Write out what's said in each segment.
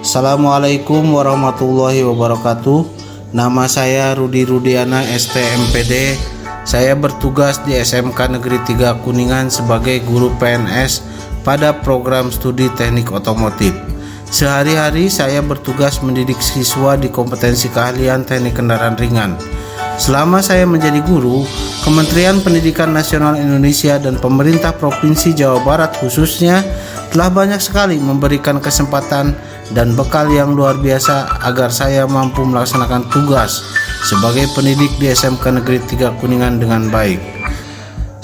Assalamualaikum warahmatullahi wabarakatuh. Nama saya Rudi Rudiana STMPD. Saya bertugas di SMK Negeri 3 Kuningan sebagai guru PNS pada program studi teknik otomotif. Sehari-hari saya bertugas mendidik siswa di kompetensi keahlian teknik kendaraan ringan. Selama saya menjadi guru, Kementerian Pendidikan Nasional Indonesia dan pemerintah Provinsi Jawa Barat khususnya telah banyak sekali memberikan kesempatan dan bekal yang luar biasa agar saya mampu melaksanakan tugas sebagai pendidik di SMK Negeri 3 Kuningan dengan baik.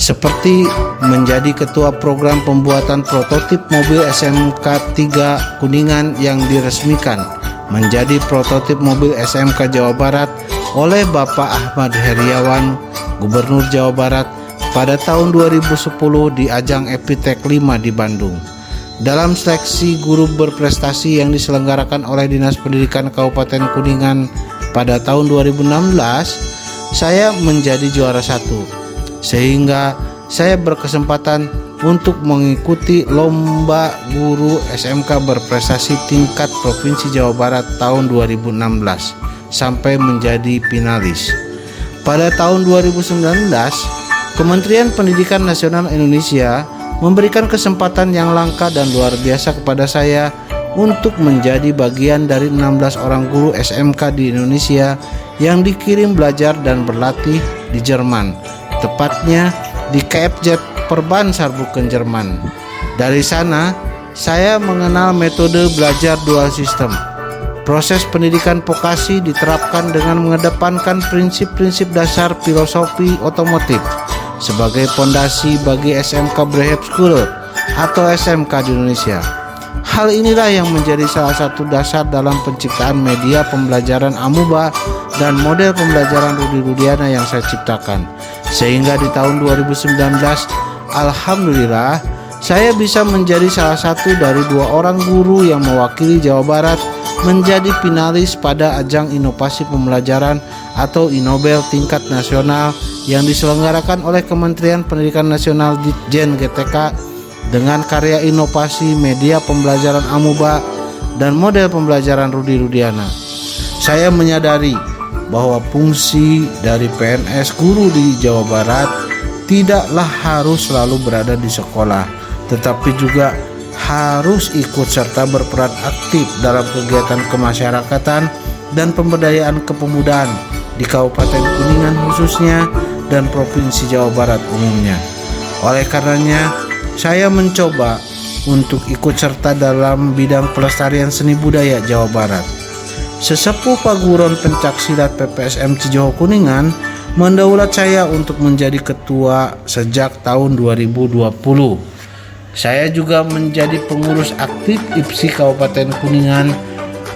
Seperti menjadi ketua program pembuatan prototip mobil SMK 3 Kuningan yang diresmikan menjadi prototip mobil SMK Jawa Barat oleh Bapak Ahmad Heriawan, Gubernur Jawa Barat pada tahun 2010 di ajang Epitech 5 di Bandung. Dalam seleksi guru berprestasi yang diselenggarakan oleh Dinas Pendidikan Kabupaten Kuningan pada tahun 2016, saya menjadi juara 1, sehingga saya berkesempatan untuk mengikuti lomba guru SMK berprestasi tingkat Provinsi Jawa Barat tahun 2016 sampai menjadi finalis. Pada tahun 2019, Kementerian Pendidikan Nasional Indonesia memberikan kesempatan yang langka dan luar biasa kepada saya untuk menjadi bagian dari 16 orang guru SMK di Indonesia yang dikirim belajar dan berlatih di Jerman, tepatnya di KFZ Perban Saarbrücken, Jerman. Dari sana, saya mengenal metode belajar dual system. Proses pendidikan vokasi diterapkan dengan mengedepankan prinsip-prinsip dasar filosofi otomotif sebagai fondasi bagi SMK Breheb School atau SMK di Indonesia. Hal inilah yang menjadi salah satu dasar dalam penciptaan media pembelajaran Amuba dan model pembelajaran Rudi Rudiana yang saya ciptakan. Sehingga di tahun 2019, alhamdulillah, saya bisa menjadi salah satu dari 2 orang guru yang mewakili Jawa Barat menjadi finalis pada ajang inovasi pembelajaran atau Inobel tingkat nasional yang diselenggarakan oleh Kementerian Pendidikan Nasional Ditjen GTK dengan karya inovasi media pembelajaran Amuba dan model pembelajaran Rudi Rudiana. Saya menyadari bahwa fungsi dari PNS guru di Jawa Barat tidaklah harus selalu berada di sekolah, tetapi juga harus ikut serta berperan aktif dalam kegiatan kemasyarakatan dan pemberdayaan kepemudaan di Kabupaten Kuningan khususnya dan Provinsi Jawa Barat umumnya. Oleh karenanya, saya mencoba untuk ikut serta dalam bidang pelestarian seni budaya Jawa Barat. Sesepuh Paguron Pencaksilat PPSM Cijoho Kuningan mendaulat saya untuk menjadi ketua sejak tahun 2020. Saya juga menjadi pengurus aktif IPSI Kabupaten Kuningan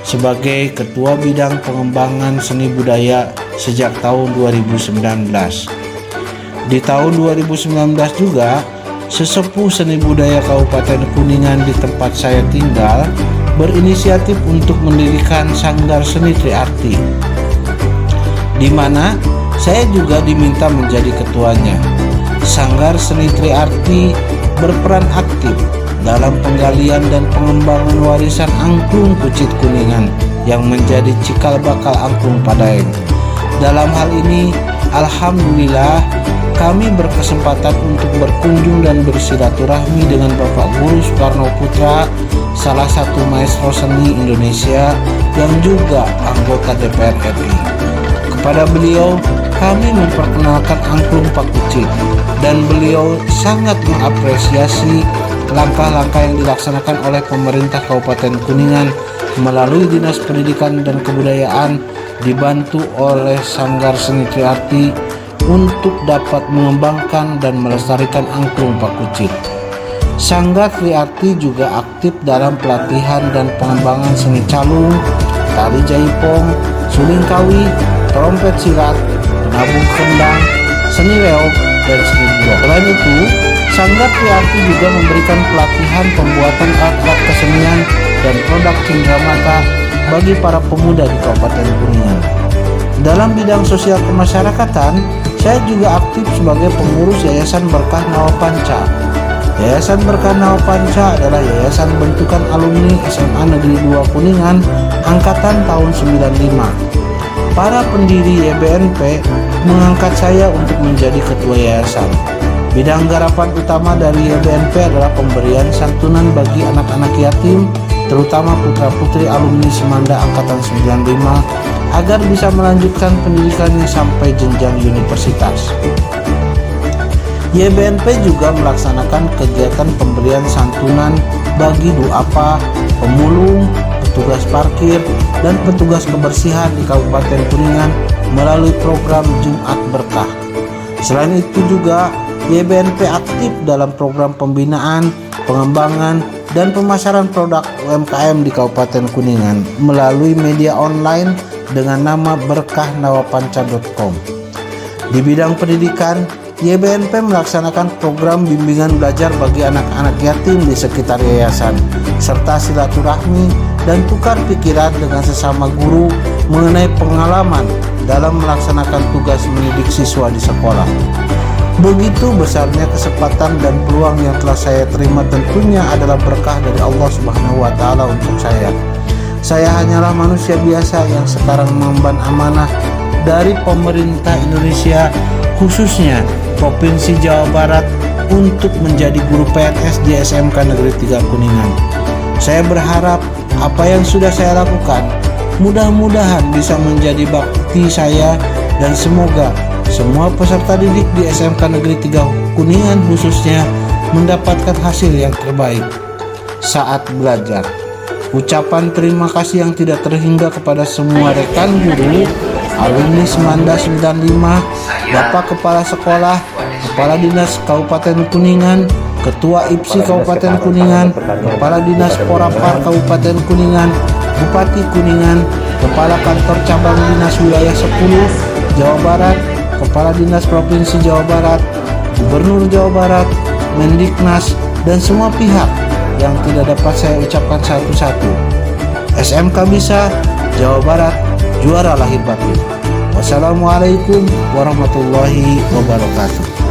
sebagai ketua bidang pengembangan seni budaya sejak tahun 2019. Di tahun 2019 juga, sesepuh seni budaya Kabupaten Kuningan di tempat saya tinggal berinisiatif untuk mendirikan Sanggar Seni Triarti, di mana saya juga diminta menjadi ketuanya. Sanggar Seni Triarti berperan aktif dalam penggalian dan pengembangan warisan angklung Kucit Kuningan yang menjadi cikal bakal angklung Padaeng. Dalam hal ini, alhamdulillah, kami berkesempatan untuk berkunjung dan bersilaturahmi dengan Bapak Guru Soekarno Putra, salah satu maestro seni Indonesia yang juga anggota DPR RI. Kepada beliau, kami memperkenalkan angklung Pak Kucit, dan beliau sangat mengapresiasi langkah-langkah yang dilaksanakan oleh pemerintah Kabupaten Kuningan melalui Dinas Pendidikan dan Kebudayaan dibantu oleh Sanggar Seni Triarti untuk dapat mengembangkan dan melestarikan angklung Pak Kucit. Sanggar Triarti juga aktif dalam pelatihan dan pengembangan seni calung, tari jaipong, suling kawi, trompet silat, penabung kendang, seni reog, dan seni blok. Selain itu, Sanggar Triarti juga memberikan pelatihan pembuatan alat kesenian dan produk cenderamata bagi para pemuda di Kabupaten Kuningan. Dalam bidang sosial kemasyarakatan, saya juga aktif sebagai pengurus Yayasan Berkah Nawapanca. Yayasan Berkah Nawa Panca adalah yayasan bentukan alumni SMA Negeri 2 Kuningan angkatan tahun 95. Para pendiri YBNP mengangkat saya untuk menjadi ketua yayasan. Bidang garapan utama dari YBNP adalah pemberian santunan bagi anak-anak yatim, terutama putra-putri alumni Semanda angkatan 95, agar bisa melanjutkan pendidikannya sampai jenjang universitas. YBNP juga melaksanakan kegiatan pemberian santunan bagi duafa, pemulung, petugas parkir, dan petugas kebersihan di Kabupaten Kuningan melalui program Jumat Berkah. Selain itu juga YBNP aktif dalam program pembinaan, pengembangan, dan pemasaran produk UMKM di Kabupaten Kuningan melalui media online dengan nama berkahnawapanca.com. Di bidang pendidikan, YBNP melaksanakan program bimbingan belajar bagi anak-anak yatim di sekitar yayasan, serta silaturahmi dan tukar pikiran dengan sesama guru mengenai pengalaman dalam melaksanakan tugas mendidik siswa di sekolah. Begitu besarnya kesempatan dan peluang yang telah saya terima tentunya adalah berkah dari Allah Subhanahu wa Ta'ala untuk saya. Saya hanyalah manusia biasa yang sekarang mengemban amanah dari pemerintah Indonesia, khususnya Provinsi Jawa Barat, untuk menjadi guru PNS di SMK Negeri 3 Kuningan. Saya berharap apa yang sudah saya lakukan mudah-mudahan bisa menjadi bakti saya, dan semoga semua peserta didik di SMK Negeri 3 Kuningan khususnya mendapatkan hasil yang terbaik saat belajar. Ucapan terima kasih yang tidak terhingga kepada semua rekan guru, alumni Semanda 95, Bapak Kepala Sekolah, Kepala Dinas Kabupaten Kuningan, Ketua IPSI Kabupaten Kuningan, Kepala Dinas Porapar Kabupaten Kuningan, Bupati Kuningan, Kepala Kantor Cabang Dinas Wilayah 10 Jawa Barat, Kepala Dinas Provinsi Jawa Barat, Gubernur Jawa Barat, Mendiknas, dan semua pihak yang tidak dapat saya ucapkan satu-satu. SMK Bisa, Jawa Barat, juara lahir batin. Wassalamualaikum warahmatullahi wabarakatuh.